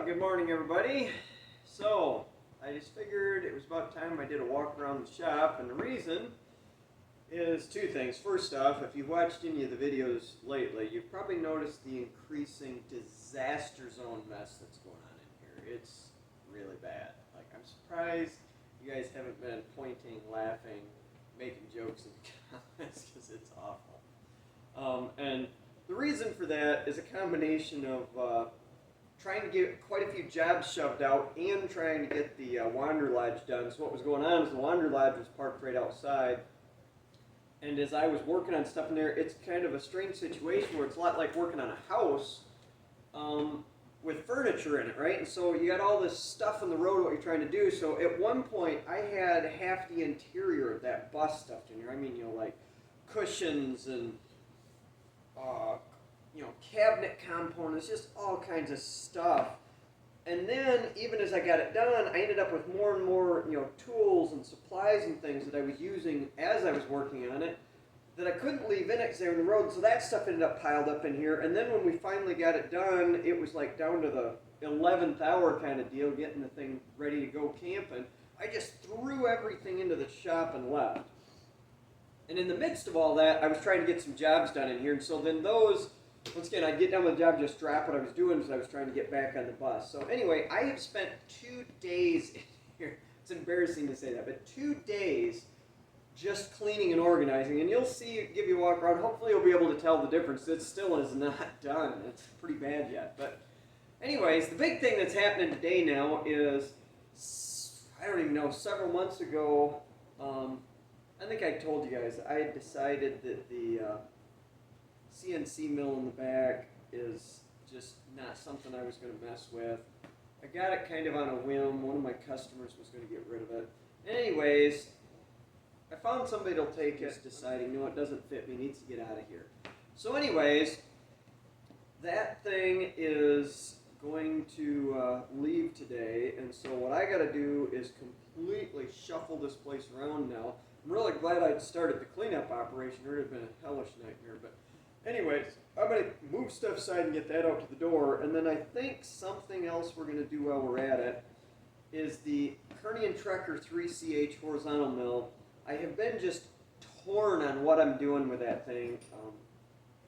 Well, good morning, everybody. So, I just figured it was about time I did a walk around the shop, and the reason is two things. First off, if you've watched any of the videos lately, you've probably noticed the increasing disaster zone mess that's going on in here. It's really bad. Like, I'm surprised you guys haven't been pointing, laughing, making jokes in the comments, because it's awful. And the reason for that is a combination of trying to get quite a few jobs shoved out and trying to get the Wander Lodge done. So what was going on is the Wander Lodge was parked right outside, and as I was working on stuff in there, it's kind of a strange situation where it's a lot like working on a house with furniture in it, right? And so you got all this stuff on the road, what you're trying to do. So at one point, I had half the interior of that bus stuffed in here. I mean, like cushions and cabinet components, just all kinds of stuff. And then, even as I got it done, I ended up with more and more, tools and supplies and things that I was using as I was working on it that I couldn't leave in it because they were on the road. So that stuff ended up piled up in here. And then when we finally got it done, it was like down to the 11th hour kind of deal, getting the thing ready to go camping. I just threw everything into the shop and left. And in the midst of all that, I was trying to get some jobs done in here. And so then those, once again, I'd get done with the job, just drop what I was doing because I was trying to get back on the bus. So anyway, I have spent 2 days in here. It's embarrassing to say that, but 2 days just cleaning and organizing. And you'll see, give you a walk around. Hopefully you'll be able to tell the difference. It still is not done. It's pretty bad yet. But anyways, the big thing that's happening today now is, I don't even know, several months ago, I think I told you guys, I had decided that the CNC mill in the back is just not something I was going to mess with. I got it kind of on a whim. One of my customers was going to get rid of it. Anyways, I found somebody that'll take it, deciding, no, it doesn't fit me, needs to get out of here. So anyways, that thing is going to leave today, and so what I got to do is completely shuffle this place around now. I'm really glad I'd started the cleanup operation. It would have been a hellish nightmare, but anyways, I'm going to move stuff aside and get that out to the door, and then I think something else we're going to do while we're at it is the Kearney and Trecker 3CH horizontal mill. I have been just torn on what I'm doing with that thing.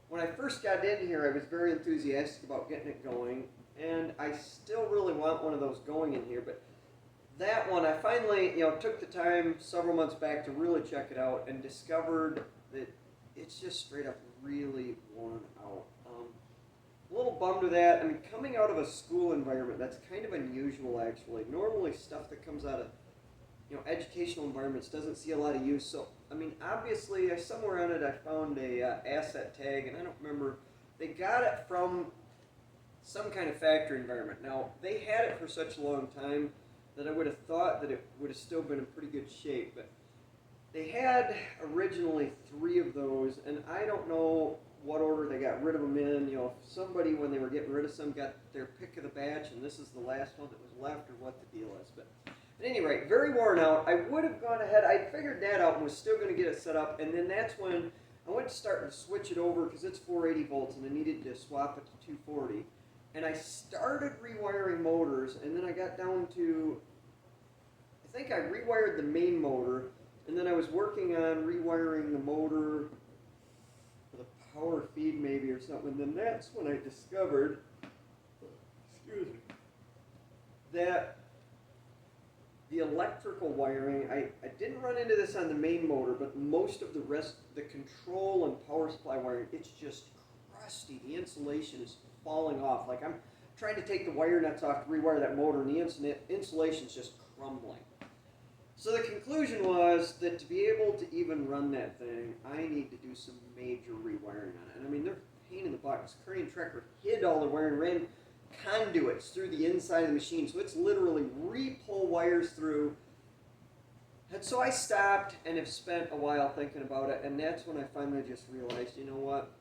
When I first got in here, I was very enthusiastic about getting it going, and I still really want one of those going in here, but that one, I finally, took the time several months back to really check it out and discovered that it's just straight up really worn out. A little bummed with that. I mean, coming out of a school environment, that's kind of unusual, actually. Normally, stuff that comes out of, educational environments doesn't see a lot of use. So, I mean, obviously, somewhere on it, I found a asset tag, and I don't remember. They got it from some kind of factory environment. Now, they had it for such a long time that I would have thought that it would have still been in pretty good shape, but they had originally 3 of those, and I don't know what order they got rid of them in. Somebody, when they were getting rid of some, got their pick of the batch, and this is the last one that was left, or what the deal is. But at any rate, very worn out. I would have gone ahead, I figured that out and was still going to get it set up, and then that's when I went to start to switch it over, because it's 480 volts, and I needed to swap it to 240. And I started rewiring motors, and then I got down to, I think I rewired the main motor, and then I was working on rewiring the motor for the power feed maybe or something, and then that's when I discovered, excuse me, that the electrical wiring, I didn't run into this on the main motor, but most of the rest, the control and power supply wiring, it's just crusty. The insulation is falling off. Like, I'm trying to take the wire nuts off to rewire that motor, and the insulation's just crumbling. So the conclusion was that to be able to even run that thing, I need to do some major rewiring on it. And I mean, they're a pain in the butt. Kearney and Trecker hid all the wiring, ran conduits through the inside of the machine, so it's literally re-pull wires through. And so I stopped and have spent a while thinking about it, and that's when I finally just realized, you know what?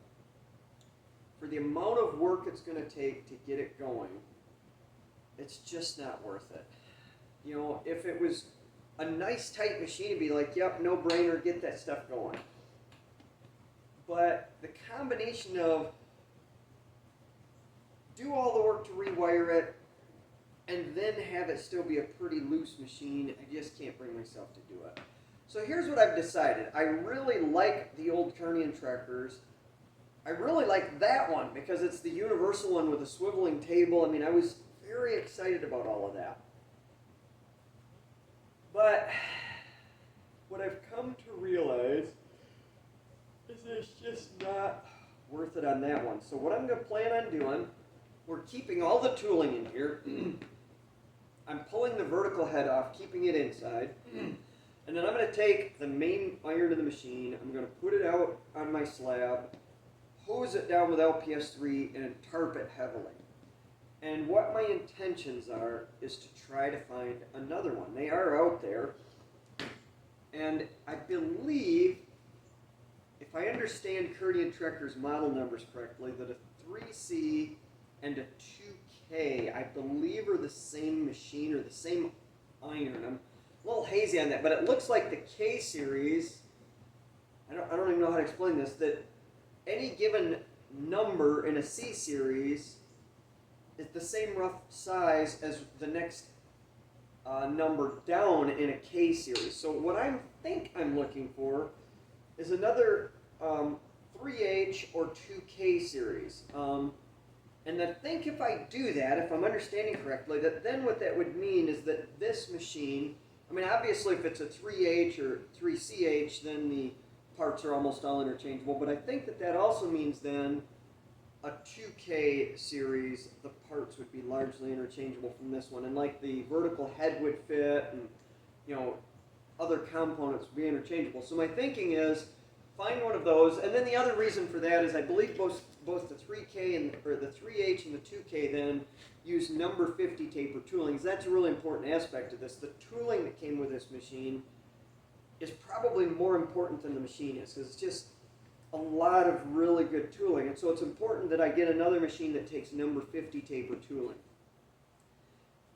For the amount of work it's going to take to get it going, it's just not worth it. If it was a nice tight machine, it'd be like, yep, no brainer, get that stuff going. But the combination of do all the work to rewire it, and then have it still be a pretty loose machine. I just can't bring myself to do it. So here's what I've decided. I really like the old Kearney Trekkers. I really like that one because it's the universal one with a swiveling table. I mean, I was very excited about all of that. But what I've come to realize is it's just not worth it on that one. So what I'm going to plan on doing, we're keeping all the tooling in here. I'm pulling the vertical head off, keeping it inside. And then I'm going to take the main iron of the machine, I'm going to put it out on my slab, hose it down with LPS3, and tarp it heavily. And what my intentions are is to try to find another one. They are out there. And I believe, if I understand Kearney & Trekker's model numbers correctly, that a 3C and a 2K, I believe, are the same machine or the same iron. I'm a little hazy on that, but it looks like the K series, I don't even know how to explain this, that any given number in a C series is the same rough size as the next number down in a K series. So what I think I'm looking for is another 3H or 2K series. And I think if I do that, if I'm understanding correctly, that then what that would mean is that this machine, I mean, obviously if it's a 3H or 3CH, then the parts are almost all interchangeable, but I think that that also means then a 2K series, the parts would be largely interchangeable from this one, and like the vertical head would fit, and you know, other components would be interchangeable. So my thinking is find one of those, and then the other reason for that is I believe both the 3K and or the 3H and the 2K then use number 50 taper toolings. That's a really important aspect of this. The tooling that came with this machine is probably more important than the machine is, because it's just a lot of really good tooling, and so it's important that I get another machine that takes number 50 taper tooling.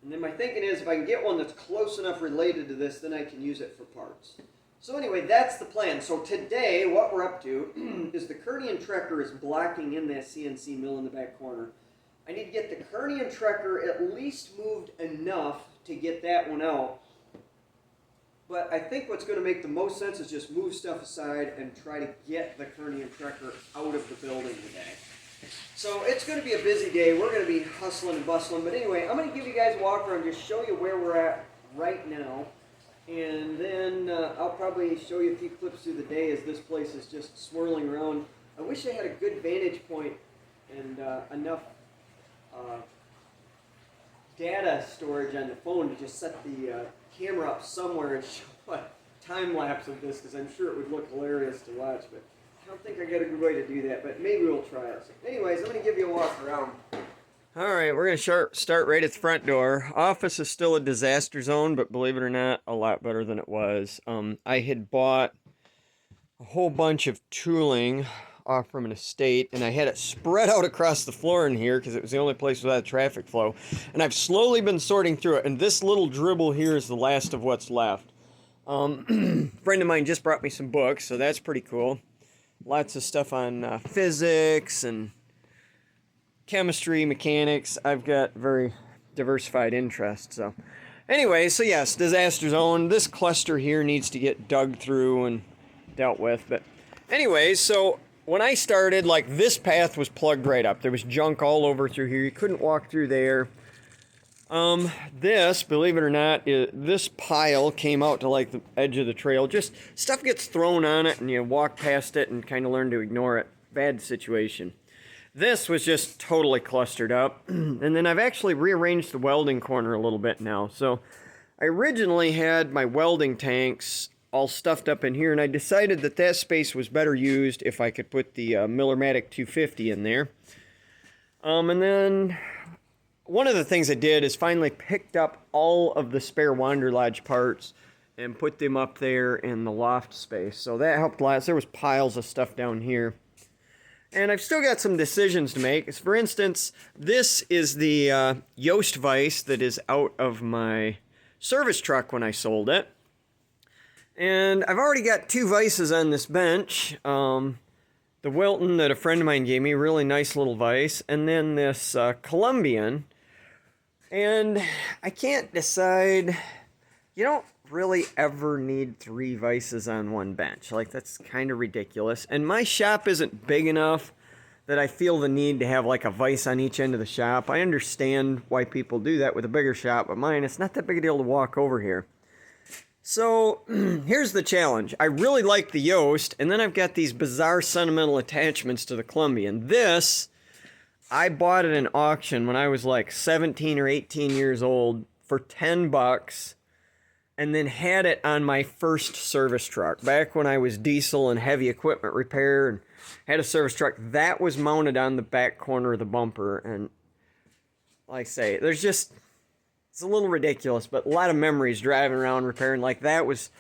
And then my thinking is if I can get one that's close enough related to this, then I can use it for parts. So anyway, that's the plan. So today, what we're up to is the Kearney & Trekker is blocking in that CNC mill in the back corner. I need to get the Kearney & Trekker at least moved enough to get that one out. But I think what's going to make the most sense is just move stuff aside and try to get the Kearney & Trekker out of the building today. So it's going to be a busy day. We're going to be hustling and bustling. But anyway, I'm going to give you guys a walk around, just show you where we're at right now. And then I'll probably show you a few clips through the day as this place is just swirling around. I wish I had a good vantage point and enough data storage on the phone to just set the camera up somewhere and show a time lapse of this, because I'm sure it would look hilarious to watch, but I don't think I got a good way to do that, but maybe we'll try it. So anyways, I'm going to give you a walk around. All right, we're going to start right at the front door. Office is still a disaster zone, but believe it or not, a lot better than it was. I had bought a whole bunch of tooling off from an estate, and I had it spread out across the floor in here because it was the only place without traffic flow. And I've slowly been sorting through it, and this little dribble here is the last of what's left. A friend of mine just brought me some books, so that's pretty cool. Lots of stuff on physics and chemistry, mechanics. I've got very diversified interests. So anyway, so yes, disaster zone. This cluster here needs to get dug through and dealt with. But anyway, so when I started, like, this path was plugged right up. There was junk all over through here. You couldn't walk through there. This, believe it or not, this pile came out to like the edge of the trail. Just stuff gets thrown on it and you walk past it and kind of learn to ignore it. Bad situation. This was just totally clustered up. And then I've actually rearranged the welding corner a little bit now. So I originally had my welding tanks all stuffed up in here, and I decided that that space was better used if I could put the Miller-Matic 250 in there. And then one of the things I did is finally picked up all of the spare Wander Lodge parts and put them up there in the loft space. So that helped a lot. There was piles of stuff down here. And I've still got some decisions to make. For instance, this is the Yoast vise that is out of my service truck when I sold it. And I've already got two vices on this bench. The Wilton that a friend of mine gave me, really nice little vise. And then this Colombian, And I can't decide. You don't really ever need 3 vices on one bench. Like, that's kind of ridiculous. And my shop isn't big enough that I feel the need to have like a vise on each end of the shop. I understand why people do that with a bigger shop, but mine, it's not that big a deal to walk over here. So here's the challenge. I really like the Yoast, and then I've got these bizarre sentimental attachments to the Columbian. This, I bought at an auction when I was like 17 or 18 years old for $10, and then had it on my first service truck. Back when I was diesel and heavy equipment repair and had a service truck, that was mounted on the back corner of the bumper. And like I say, there's just, it's a little ridiculous, but a lot of memories driving around repairing. Like, that was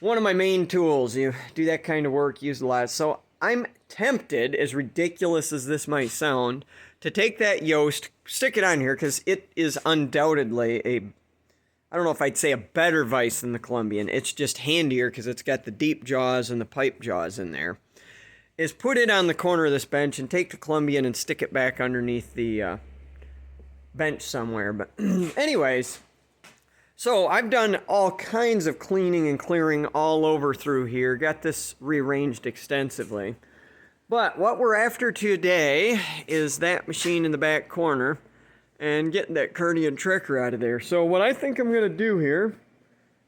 one of my main tools. You do that kind of work, use a lot. So I'm tempted, as ridiculous as this might sound, to take that Yoast, stick it on here, because it is undoubtedly I don't know if I'd say a better vise than the Columbian. It's just handier because it's got the deep jaws and the pipe jaws in there. Is put it on the corner of this bench and take the Columbian and stick it back underneath the bench somewhere. But anyways, so I've done all kinds of cleaning and clearing all over through here. Got this rearranged extensively. But what we're after today is that machine in the back corner and getting that Kearney and Trekker out of there. So what I think I'm going to do here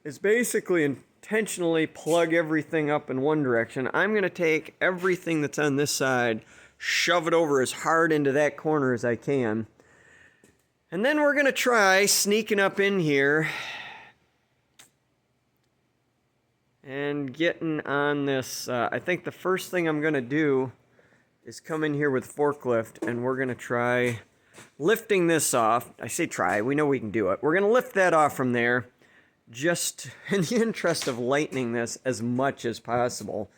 is basically intentionally plug everything up in one direction. I'm going to take everything that's on this side, shove it over as hard into that corner as I can. And then we're going to try sneaking up in here and getting on this. I think the first thing I'm going to do is come in here with forklift, and we're going to try lifting this off. I say try, we know we can do it. We're going to lift that off from there, just in the interest of lightening this as much as possible.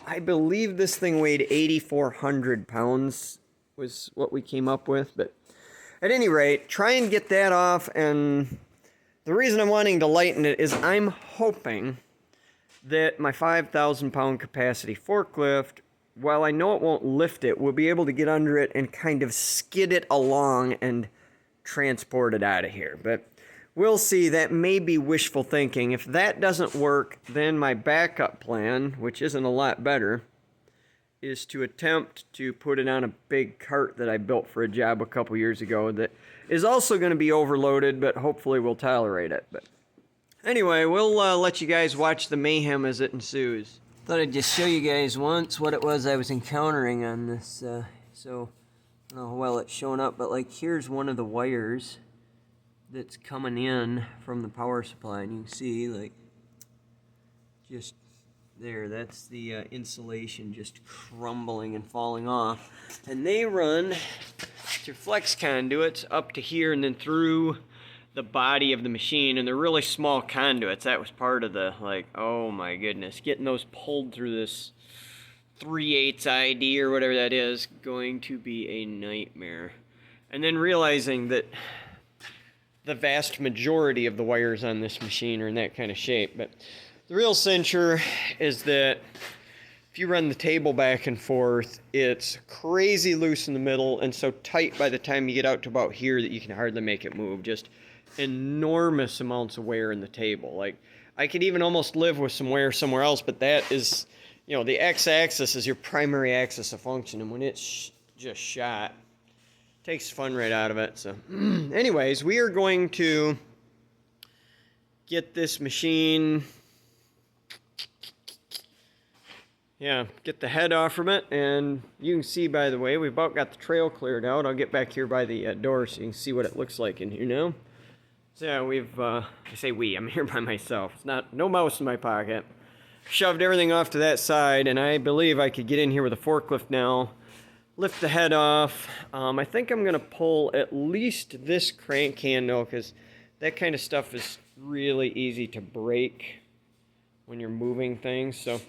I believe this thing weighed 8,400 pounds was what we came up with. But at any rate, try and get that off. And the reason I'm wanting to lighten it is I'm hoping that my 5,000 pound capacity forklift, while I know it won't lift it, we'll be able to get under it and kind of skid it along and transport it out of here. But we'll see. That may be wishful thinking. If that doesn't work, then my backup plan, which isn't a lot better, is to attempt to put it on a big cart that I built for a job a couple years ago that is also going to be overloaded, but hopefully we'll tolerate it. But anyway, we'll let you guys watch the mayhem as it ensues. Thought I'd just show you guys once what it was I was encountering on this. So, I don't know how well it's showing up, but like here's one of the wires that's coming in from the power supply, and you can see like just there, that's the insulation just crumbling and falling off. And they run through flex conduits up to here and then through the body of the machine, and they're really small conduits. That was part of the, like, oh my goodness, getting those pulled through this 3/8 ID or whatever that is, going to be a nightmare. And then realizing that the vast majority of the wires on this machine are in that kind of shape. But the real cincher is that if you run the table back and forth, it's crazy loose in the middle and so tight by the time you get out to about here that you can hardly make it move. Just enormous amounts of wear in the table. Like, I could even almost live with some wear somewhere else, but that is, you know, the x-axis is your primary axis of function, and when it's just shot, it takes fun right out of it. So anyways, we are going to get this machine, get the head off from it. And you can see, by the way, we've about got the trail cleared out. I'll get back here by the door so you can see what it looks like in here now. So yeah, we've, I say we, I'm here by myself. It's not, no mouse in my pocket. Shoved everything off to that side, and I believe I could get in here with a forklift now, lift the head off. I think I'm going to pull at least this crank handle, because that kind of stuff is really easy to break when you're moving things. So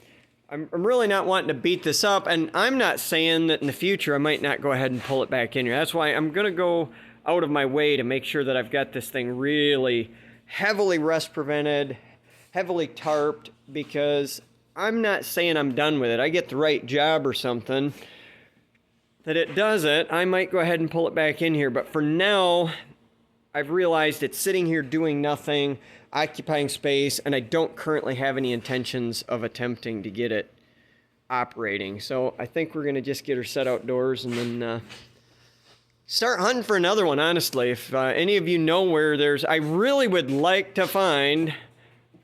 I'm really not wanting to beat this up, and I'm not saying that in the future I might not go ahead and pull it back in here. That's why I'm going to go out of my way to make sure that I've got this thing really heavily rust prevented, heavily tarped, because I'm not saying I'm done with it. I get the right job or something that it does it, I might go ahead and pull it back in here. But for now, I've realized it's sitting here doing nothing, occupying space, and I don't currently have any intentions of attempting to get it operating. So I think we're going to just get her set outdoors and then start hunting for another one, honestly. If any of you know where I really would like to find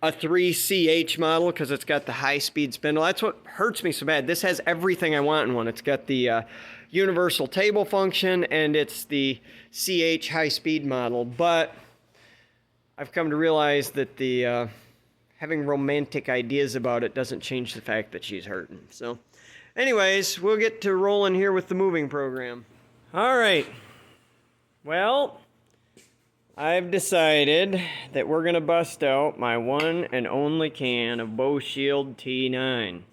a 3CH model because it's got the high-speed spindle. That's what hurts me so bad. This has everything I want in one. It's got the universal table function, and it's the CH high-speed model. But I've come to realize that the having romantic ideas about it doesn't change the fact that she's hurting. So anyways, we'll get to rolling here with the moving program. All right. Well, I've decided that we're going to bust out my one and only can of Bow Shield T9.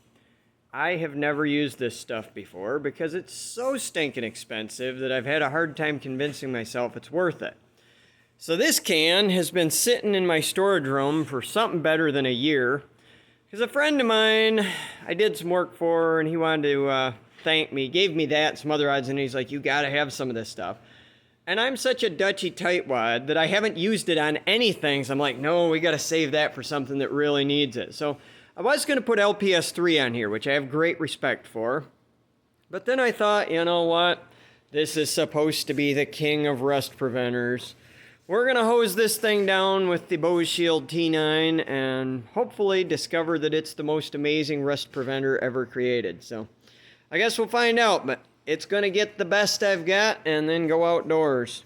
I have never used this stuff before because it's so stinking expensive that I've had a hard time convincing myself it's worth it. So this can has been sitting in my storage room for something better than a year because a friend of mine I did some work for, and he wanted to thank me, gave me that, some other odds, and he's like, you got to have some of this stuff. And I'm such a Dutchy tightwad that I haven't used it on anything. So I'm like, no, we got to save that for something that really needs it. So I was going to put LPS3 on here, which I have great respect for. But then I thought, you know what? This is supposed to be the king of rust preventers. We're going to hose this thing down with the Bow Shield T9 and hopefully discover that it's the most amazing rust preventer ever created. So I guess we'll find out, but it's going to get the best I've got and then go outdoors.